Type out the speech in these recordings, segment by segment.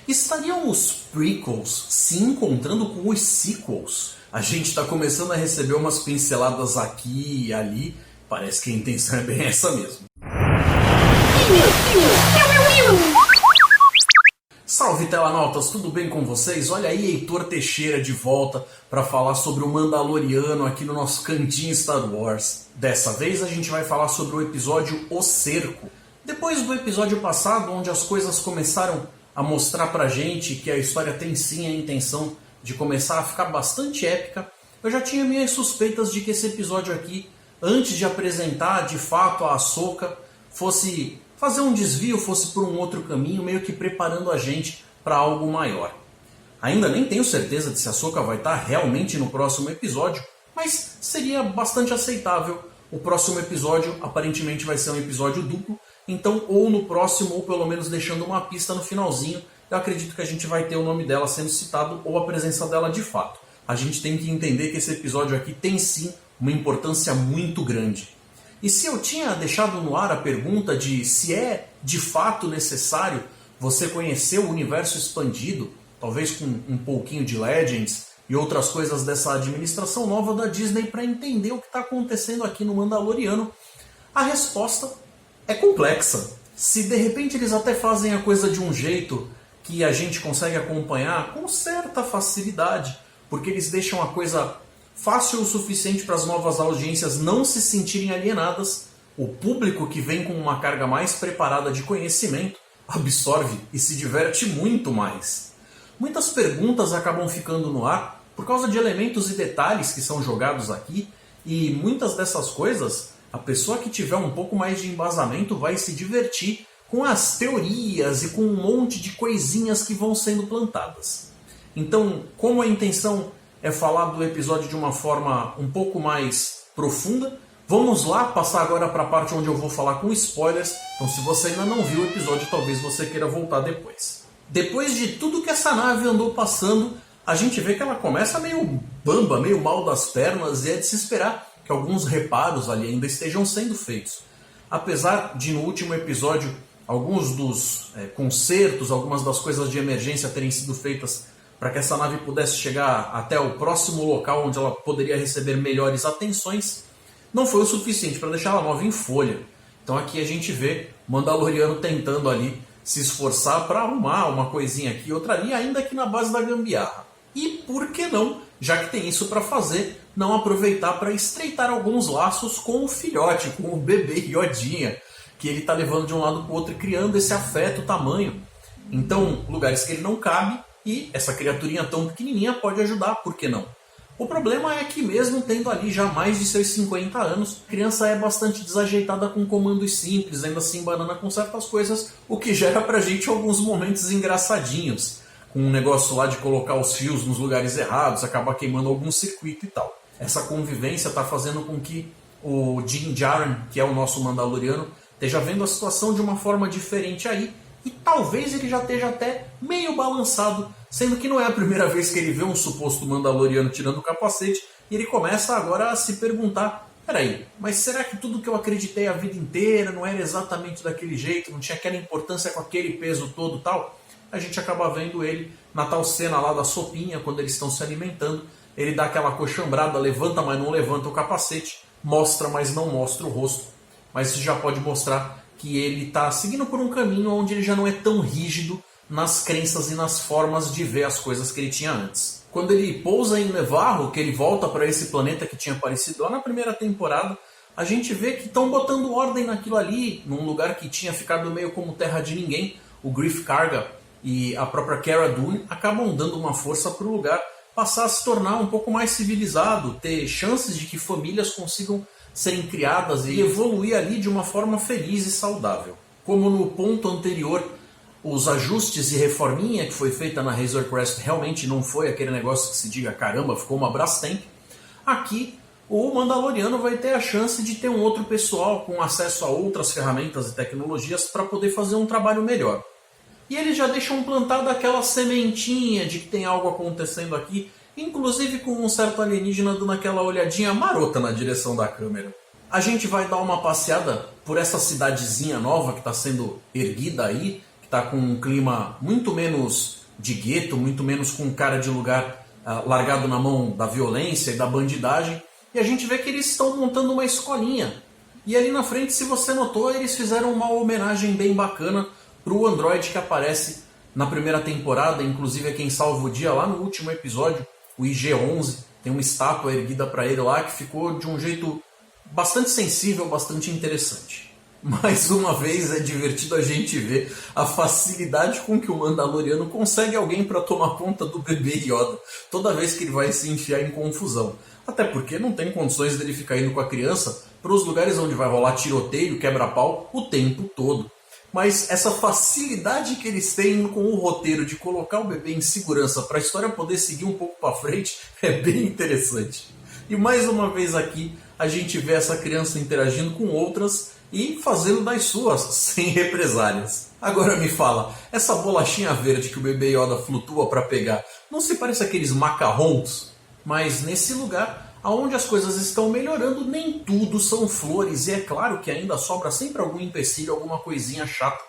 Estariam os prequels se encontrando com os sequels? A gente está começando a receber umas pinceladas aqui e ali. Parece que a intenção é bem essa mesmo. Salve telanautas, tudo bem com vocês? Olha aí Heitor Teixeira de volta para falar sobre o Mandaloriano aqui no nosso cantinho Star Wars. Dessa vez a gente vai falar sobre o episódio O Cerco. Depois do episódio passado, onde as coisas começaram a mostrar pra gente que a história tem sim a intenção de começar a ficar bastante épica, eu já tinha minhas suspeitas de que esse episódio aqui, antes de apresentar de fato a Ahsoka, fosse fazer um desvio, fosse por um outro caminho, meio que preparando a gente para algo maior. Ainda nem tenho certeza de se a Ahsoka vai estar realmente no próximo episódio, mas seria bastante aceitável. O próximo episódio aparentemente vai ser um episódio duplo, então ou no próximo ou pelo menos deixando uma pista no finalzinho, eu acredito que a gente vai ter o nome dela sendo citado ou a presença dela de fato. A gente tem que entender que esse episódio aqui tem sim uma importância muito grande. E se eu tinha deixado no ar a pergunta de se é de fato necessário você conhecer o universo expandido, talvez com um pouquinho de Legends e outras coisas dessa administração nova da Disney para entender o que está acontecendo aqui no Mandaloriano, a resposta é complexa. Se de repente eles até fazem a coisa de um jeito que a gente consegue acompanhar com certa facilidade, porque eles deixam a coisa fácil o suficiente para as novas audiências não se sentirem alienadas, o público que vem com uma carga mais preparada de conhecimento absorve e se diverte muito mais. Muitas perguntas acabam ficando no ar por causa de elementos e detalhes que são jogados aqui, e muitas dessas coisas a pessoa que tiver um pouco mais de embasamento vai se divertir com as teorias e com um monte de coisinhas que vão sendo plantadas. Então, como a intenção é falar do episódio de uma forma um pouco mais profunda, vamos lá passar agora para a parte onde eu vou falar com spoilers. Então, se você ainda não viu o episódio, talvez você queira voltar depois. Depois de tudo que essa nave andou passando, a gente vê que ela começa meio bamba, meio mal das pernas, e é de se esperar que alguns reparos ali ainda estejam sendo feitos. Apesar de no último episódio alguns dos consertos, algumas das coisas de emergência terem sido feitas para que essa nave pudesse chegar até o próximo local onde ela poderia receber melhores atenções, não foi o suficiente para deixar ela nova em folha. Então aqui a gente vê o Mandaloriano tentando ali se esforçar para arrumar uma coisinha aqui e outra ali, ainda que na base da gambiarra. E por que não, já que tem isso para fazer, não aproveitar para estreitar alguns laços com o filhote, com o bebê Yodinha, que ele está levando de um lado para o outro e criando esse afeto tamanho. Então, lugares que ele não cabe, e essa criaturinha tão pequenininha pode ajudar, por que não? O problema é que mesmo tendo ali já mais de seus 50 anos, a criança é bastante desajeitada com comandos simples, ainda assim banana com certas coisas, o que gera pra gente alguns momentos engraçadinhos, com um negócio lá de colocar os fios nos lugares errados, acabar queimando algum circuito e tal. Essa convivência está fazendo com que o Din Djarin, que é o nosso Mandaloriano, esteja vendo a situação de uma forma diferente aí, e talvez ele já esteja até meio balançado, sendo que não é a primeira vez que ele vê um suposto Mandaloriano tirando o capacete, e ele começa agora a se perguntar, peraí, mas será que tudo que eu acreditei a vida inteira não era exatamente daquele jeito, não tinha aquela importância com aquele peso todo e tal? A gente acaba vendo ele na tal cena lá da sopinha, quando eles estão se alimentando, ele dá aquela coxambrada, levanta, mas não levanta o capacete, mostra, mas não mostra o rosto, mas isso já pode mostrar que ele está seguindo por um caminho onde ele já não é tão rígido nas crenças e nas formas de ver as coisas que ele tinha antes. Quando ele pousa em Nevarro, que ele volta para esse planeta que tinha aparecido lá na primeira temporada, a gente vê que estão botando ordem naquilo ali, num lugar que tinha ficado meio como terra de ninguém. O Greef Karga e a própria Cara Dune acabam dando uma força para o lugar passar a se tornar um pouco mais civilizado, ter chances de que famílias consigam serem criadas e evoluir ali de uma forma feliz e saudável. Como no ponto anterior, os ajustes e reforminha que foi feita na Razor Crest realmente não foi aquele negócio que se diga, caramba, ficou uma Brastemp. Aqui, o Mandaloriano vai ter a chance de ter um outro pessoal com acesso a outras ferramentas e tecnologias para poder fazer um trabalho melhor. E eles já deixam plantada aquela sementinha de que tem algo acontecendo aqui, inclusive com um certo alienígena dando aquela olhadinha marota na direção da câmera. A gente vai dar uma passeada por essa cidadezinha nova que está sendo erguida aí, que está com um clima muito menos de gueto, muito menos com cara de lugar largado na mão da violência e da bandidagem. E a gente vê que eles estão montando uma escolinha. E ali na frente, se você notou, eles fizeram uma homenagem bem bacana para o androide que aparece na primeira temporada. Inclusive é quem salva o dia lá no último episódio, o IG-11. Tem uma estátua erguida para ele lá que ficou de um jeito bastante sensível, bastante interessante. Mais uma vez é divertido a gente ver a facilidade com que o Mandaloriano consegue alguém para tomar conta do bebê Yoda toda vez que ele vai se enfiar em confusão. Até porque não tem condições dele ficar indo com a criança para os lugares onde vai rolar tiroteio, quebra-pau o tempo todo. Mas essa facilidade que eles têm com o roteiro de colocar o bebê em segurança para a história poder seguir um pouco para frente é bem interessante. E mais uma vez aqui a gente vê essa criança interagindo com outras e fazendo das suas, sem represálias. Agora me fala, essa bolachinha verde que o bebê Yoda flutua para pegar, não se parece aqueles macarrons? Mas nesse lugar, onde as coisas estão melhorando, nem tudo são flores. E é claro que ainda sobra sempre algum empecilho, alguma coisinha chata.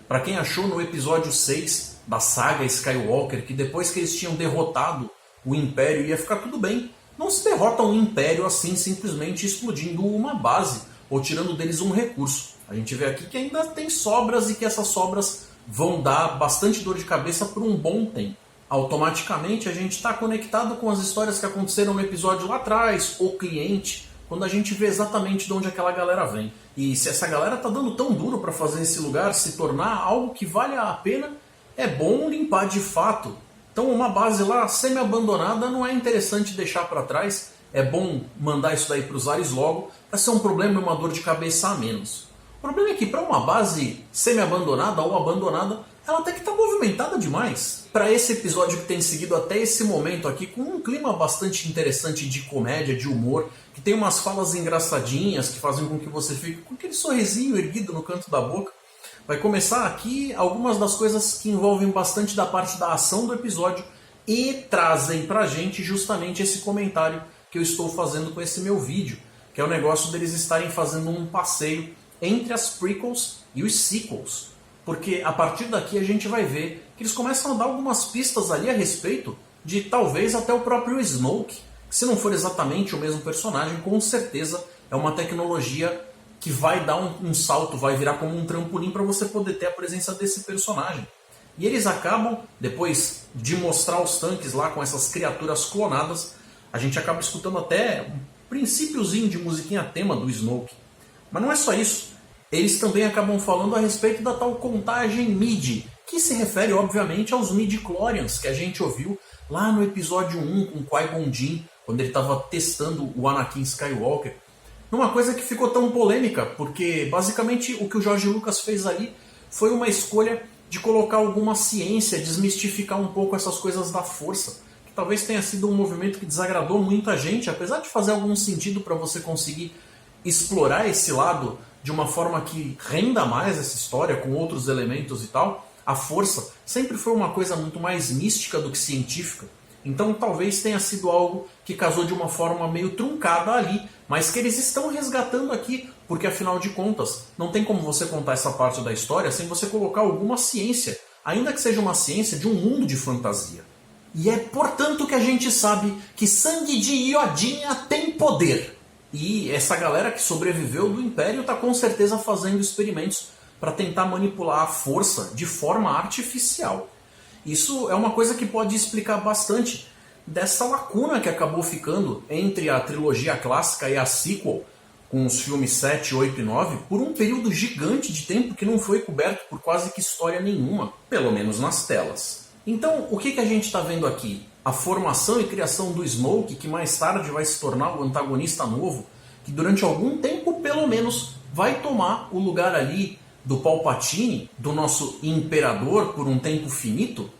Para quem achou no episódio 6 da saga Skywalker que depois que eles tinham derrotado o Império ia ficar tudo bem, não se derrota um Império assim simplesmente explodindo uma base ou tirando deles um recurso. A gente vê aqui que ainda tem sobras e que essas sobras vão dar bastante dor de cabeça por um bom tempo. Automaticamente a gente está conectado com as histórias que aconteceram no episódio lá atrás, o cliente, quando a gente vê exatamente de onde aquela galera vem. E se essa galera está dando tão duro para fazer esse lugar se tornar algo que vale a pena, é bom limpar de fato. Então uma base lá semi-abandonada não é interessante deixar para trás, é bom mandar isso daí para os ares logo, para ser um problema e uma dor de cabeça a menos. O problema é que para uma base semi-abandonada ou abandonada, ela até que está movimentada demais. Para esse episódio que tem seguido até esse momento aqui, com um clima bastante interessante de comédia, de humor, que tem umas falas engraçadinhas que fazem com que você fique com aquele sorrisinho erguido no canto da boca. Vai começar aqui algumas das coisas que envolvem bastante da parte da ação do episódio e trazem pra gente justamente esse comentário que eu estou fazendo com esse meu vídeo, que é o negócio deles estarem fazendo um passeio entre as prequels e os sequels. Porque a partir daqui a gente vai ver que eles começam a dar algumas pistas ali a respeito de talvez até o próprio Snoke, que se não for exatamente o mesmo personagem, com certeza é uma tecnologia que vai dar um salto, vai virar como um trampolim para você poder ter a presença desse personagem. E eles acabam, depois de mostrar os tanques lá com essas criaturas clonadas, a gente acaba escutando até um princípiozinho de musiquinha tema do Snoke. Mas não é só isso. Eles também acabam falando a respeito da tal contagem MIDI, que se refere, obviamente, aos midi-chlorians que a gente ouviu lá no episódio 1 com Qui-Gon Jinn, quando ele estava testando o Anakin Skywalker. Numa coisa que ficou tão polêmica, porque basicamente o que o George Lucas fez ali foi uma escolha de colocar alguma ciência, desmistificar um pouco essas coisas da força, que talvez tenha sido um movimento que desagradou muita gente, apesar de fazer algum sentido para você conseguir explorar esse lado de uma forma que renda mais essa história, com outros elementos e tal. A força sempre foi uma coisa muito mais mística do que científica. Então talvez tenha sido algo que casou de uma forma meio truncada ali, mas que eles estão resgatando aqui, porque afinal de contas, não tem como você contar essa parte da história sem você colocar alguma ciência, ainda que seja uma ciência de um mundo de fantasia. E é portanto que a gente sabe que sangue de Iodinha tem poder. E essa galera que sobreviveu do Império está com certeza fazendo experimentos para tentar manipular a força de forma artificial. Isso é uma coisa que pode explicar bastante dessa lacuna que acabou ficando entre a trilogia clássica e a sequel, com os filmes 7, 8 e 9, por um período gigante de tempo que não foi coberto por quase que história nenhuma, pelo menos nas telas. Então, o que a gente está vendo aqui? A formação e criação do Snoke, que mais tarde vai se tornar o antagonista novo, que durante algum tempo, pelo menos, vai tomar o lugar ali do Palpatine, do nosso imperador, por um tempo finito?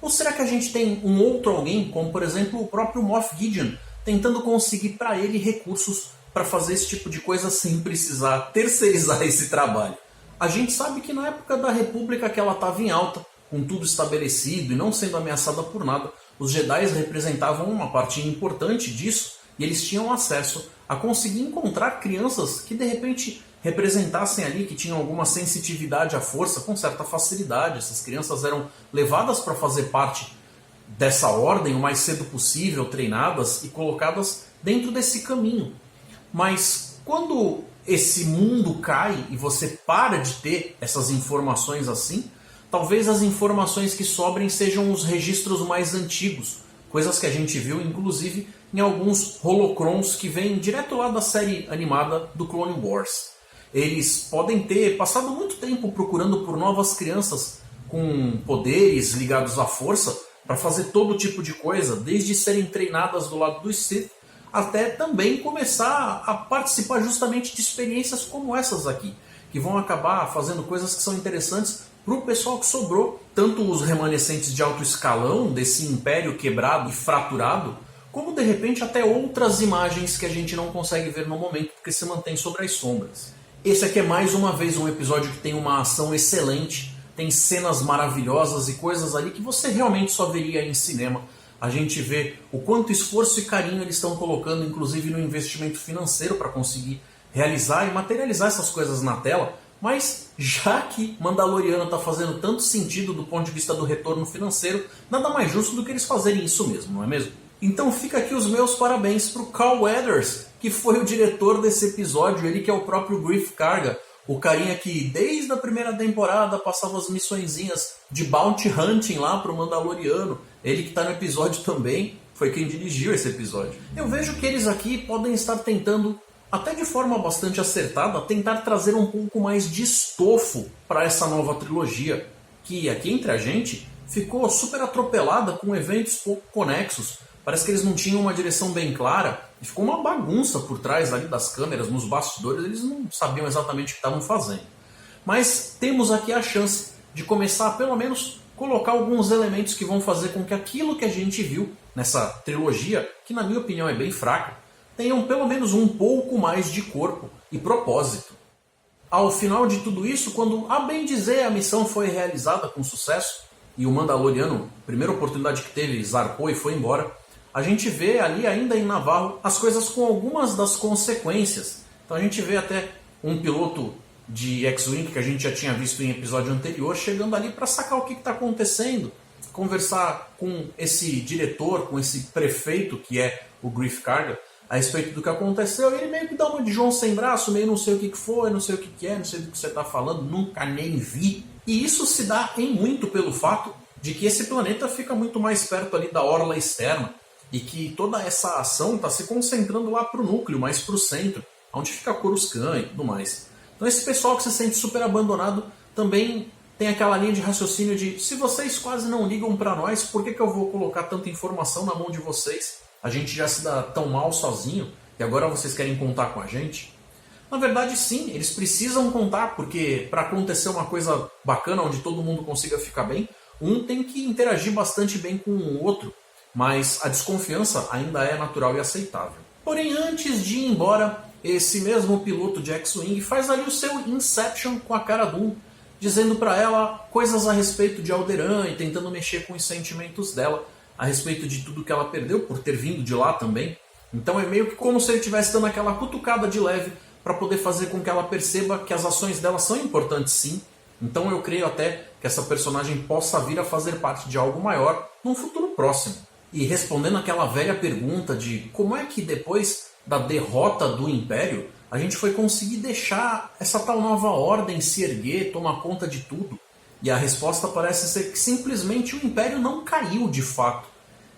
Ou será que a gente tem um outro alguém, como por exemplo o próprio Moff Gideon, tentando conseguir para ele recursos para fazer esse tipo de coisa sem precisar terceirizar esse trabalho? A gente sabe que na época da República, que ela estava em alta, com tudo estabelecido e não sendo ameaçada por nada, os Jedi representavam uma parte importante disso e eles tinham acesso a conseguir encontrar crianças que de repente representassem ali que tinham alguma sensitividade à força com certa facilidade. Essas crianças eram levadas para fazer parte dessa ordem o mais cedo possível, treinadas e colocadas dentro desse caminho. Mas quando esse mundo cai e você para de ter essas informações assim, talvez as informações que sobrem sejam os registros mais antigos, coisas que a gente viu inclusive em alguns holocrons que vêm direto lá da série animada do Clone Wars. Eles podem ter passado muito tempo procurando por novas crianças com poderes ligados à força para fazer todo tipo de coisa, desde serem treinadas do lado dos Sith até também começar a participar justamente de experiências como essas aqui, que vão acabar fazendo coisas que são interessantes para o pessoal que sobrou, tanto os remanescentes de alto escalão desse império quebrado e fraturado, como de repente até outras imagens que a gente não consegue ver no momento porque se mantém sobre as sombras. Esse aqui é mais uma vez um episódio que tem uma ação excelente, tem cenas maravilhosas e coisas ali que você realmente só veria em cinema. A gente vê o quanto esforço e carinho eles estão colocando, inclusive no investimento financeiro, para conseguir realizar e materializar essas coisas na tela. Mas já que Mandaloriano está fazendo tanto sentido do ponto de vista do retorno financeiro, nada mais justo do que eles fazerem isso mesmo, não é mesmo? Então fica aqui os meus parabéns para o Carl Weathers, que foi o diretor desse episódio, ele que é o próprio Greef Karga, o carinha que desde a primeira temporada passava as missõezinhas de bounty hunting lá pro Mandaloriano. Ele que está no episódio também, foi quem dirigiu esse episódio. Eu vejo que eles aqui podem estar tentando, até de forma bastante acertada, tentar trazer um pouco mais de estofo para essa nova trilogia, que aqui entre a gente ficou super atropelada com eventos pouco conexos. Parece que eles não tinham uma direção bem clara e ficou uma bagunça por trás ali das câmeras, nos bastidores, eles não sabiam exatamente o que estavam fazendo. Mas temos aqui a chance de começar a pelo menos colocar alguns elementos que vão fazer com que aquilo que a gente viu nessa trilogia, que na minha opinião é bem fraca, tenham pelo menos um pouco mais de corpo e propósito. Ao final de tudo isso, quando a bem dizer a missão foi realizada com sucesso e o Mandaloriano, primeira oportunidade que teve, zarpou e foi embora, a gente vê ali ainda em Navarro as coisas com algumas das consequências. Então a gente vê até um piloto de X-Wing que a gente já tinha visto em episódio anterior chegando ali para sacar o que está acontecendo, conversar com esse diretor, com esse prefeito que é o Greef Karga a respeito do que aconteceu, e ele meio que dá uma de João sem braço, meio não sei o que foi, não sei o que é, não sei do que você está falando, nunca nem vi. E isso se dá em muito pelo fato de que esse planeta fica muito mais perto ali da orla externa, e que toda essa ação está se concentrando lá para o núcleo, mais para o centro, onde fica Coruscant e tudo mais. Então esse pessoal que se sente super abandonado também tem aquela linha de raciocínio de se vocês quase não ligam para nós, por que eu vou colocar tanta informação na mão de vocês? A gente já se dá tão mal sozinho e agora vocês querem contar com a gente? Na verdade sim, eles precisam contar, porque para acontecer uma coisa bacana onde todo mundo consiga ficar bem, um tem que interagir bastante bem com o outro. Mas a desconfiança ainda é natural e aceitável. Porém, antes de ir embora, esse mesmo piloto de X-Wing faz ali o seu Inception com a Cara Dune, dizendo para ela coisas a respeito de Alderaan e tentando mexer com os sentimentos dela, a respeito de tudo que ela perdeu por ter vindo de lá também. Então é meio que como se ele estivesse dando aquela cutucada de leve para poder fazer com que ela perceba que as ações dela são importantes sim. Então eu creio até que essa personagem possa vir a fazer parte de algo maior num futuro próximo. E respondendo aquela velha pergunta de como é que depois da derrota do Império a gente foi conseguir deixar essa tal nova ordem se erguer, tomar conta de tudo. E a resposta parece ser que simplesmente o Império não caiu de fato.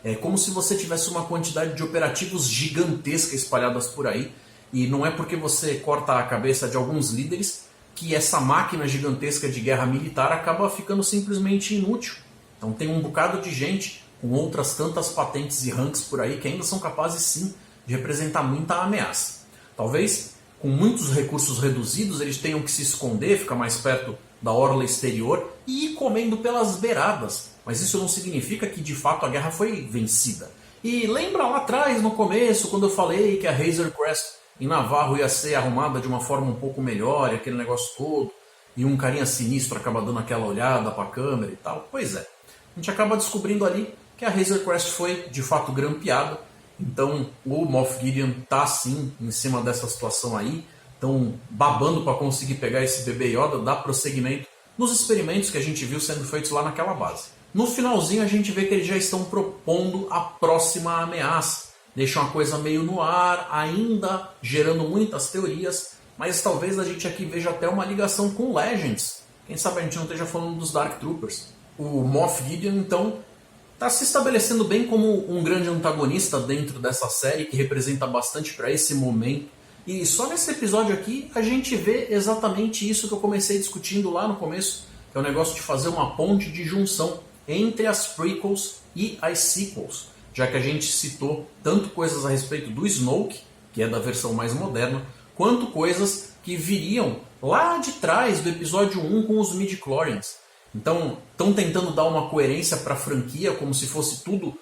É como se você tivesse uma quantidade de operativos gigantesca espalhadas por aí, e não é porque você corta a cabeça de alguns líderes que essa máquina gigantesca de guerra militar acaba ficando simplesmente inútil. Então tem um bocado de gente com outras tantas patentes e ranks por aí que ainda são capazes sim de representar muita ameaça. Talvez com muitos recursos reduzidos eles tenham que se esconder, ficar mais perto da orla exterior e ir comendo pelas beiradas, mas isso não significa que de fato a guerra foi vencida. E lembra lá atrás, no começo, quando eu falei que a Razor Crest em Navarro ia ser arrumada de uma forma um pouco melhor, e aquele negócio todo, e um carinha sinistro acaba dando aquela olhada para a câmera e tal? Pois é, a gente acaba descobrindo ali que a Razor Crest foi de fato grampeada, então o Moff Gideon está sim em cima dessa situação aí, estão babando para conseguir pegar esse bebê Yoda, dar prosseguimento nos experimentos que a gente viu sendo feitos lá naquela base. No finalzinho a gente vê que eles já estão propondo a próxima ameaça. Deixam a coisa meio no ar, ainda gerando muitas teorias, mas talvez a gente aqui veja até uma ligação com Legends. Quem sabe a gente não esteja falando dos Dark Troopers. O Moff Gideon, então, está se estabelecendo bem como um grande antagonista dentro dessa série, que representa bastante para esse momento. E só nesse episódio aqui a gente vê exatamente isso que eu comecei discutindo lá no começo, que é o negócio de fazer uma ponte de junção entre as prequels e as sequels, já que a gente citou tanto coisas a respeito do Snoke, que é da versão mais moderna, quanto coisas que viriam lá de trás do episódio 1 com os midi-chlorians. Então, estão tentando dar uma coerência para a franquia, como se fosse tudo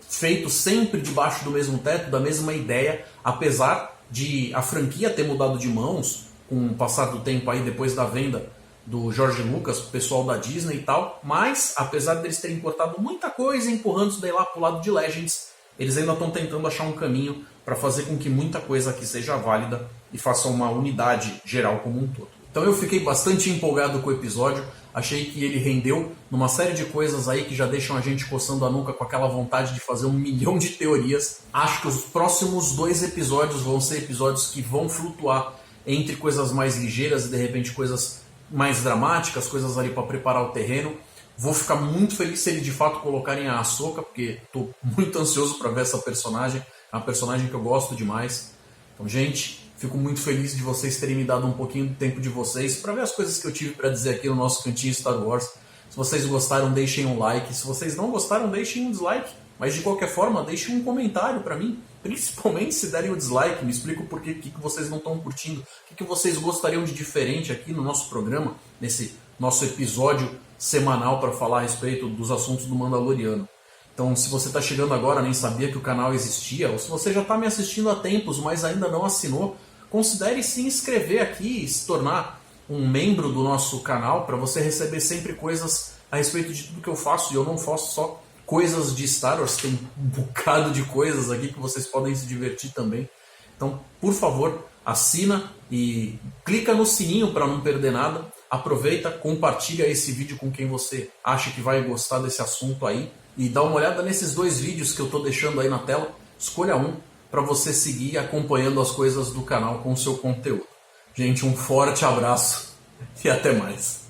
feito sempre debaixo do mesmo teto, da mesma ideia, apesar de a franquia ter mudado de mãos com o passar do tempo aí depois da venda do George Lucas, o pessoal da Disney e tal, mas apesar deles terem cortado muita coisa, empurrando isso daí lá pro lado de Legends, eles ainda estão tentando achar um caminho para fazer com que muita coisa aqui seja válida e faça uma unidade geral como um todo. Então eu fiquei bastante empolgado com o episódio, achei que ele rendeu numa série de coisas aí que já deixam a gente coçando a nuca com aquela vontade de fazer 1 milhão de teorias. Acho que os próximos 2 episódios vão ser episódios que vão flutuar entre coisas mais ligeiras e de repente coisas mais dramáticas, coisas ali para preparar o terreno. Vou ficar muito feliz se ele de fato colocarem a Ahsoka, porque estou muito ansioso para ver essa personagem. É uma personagem que eu gosto demais. Então, gente, fico muito feliz de vocês terem me dado um pouquinho do tempo de vocês para ver as coisas que eu tive para dizer aqui no nosso cantinho Star Wars. Se vocês gostaram, deixem um like. Se vocês não gostaram, deixem um dislike. Mas de qualquer forma, deixem um comentário para mim. Principalmente se derem o dislike, me explica por que vocês não estão curtindo, o que vocês gostariam de diferente aqui no nosso programa, nesse nosso episódio semanal para falar a respeito dos assuntos do Mandaloriano. Então, se você está chegando agora, nem sabia que o canal existia, ou se você já está me assistindo há tempos, mas ainda não assinou, considere se inscrever aqui e se tornar um membro do nosso canal para você receber sempre coisas a respeito de tudo que eu faço, e eu não faço só coisas de Star Wars, tem um bocado de coisas aqui que vocês podem se divertir também. Então, por favor, assina e clica no sininho para não perder nada. Aproveita, compartilha esse vídeo com quem você acha que vai gostar desse assunto aí. E dá uma olhada nesses 2 vídeos que eu estou deixando aí na tela. Escolha um para você seguir acompanhando as coisas do canal com o seu conteúdo. Gente, um forte abraço e até mais.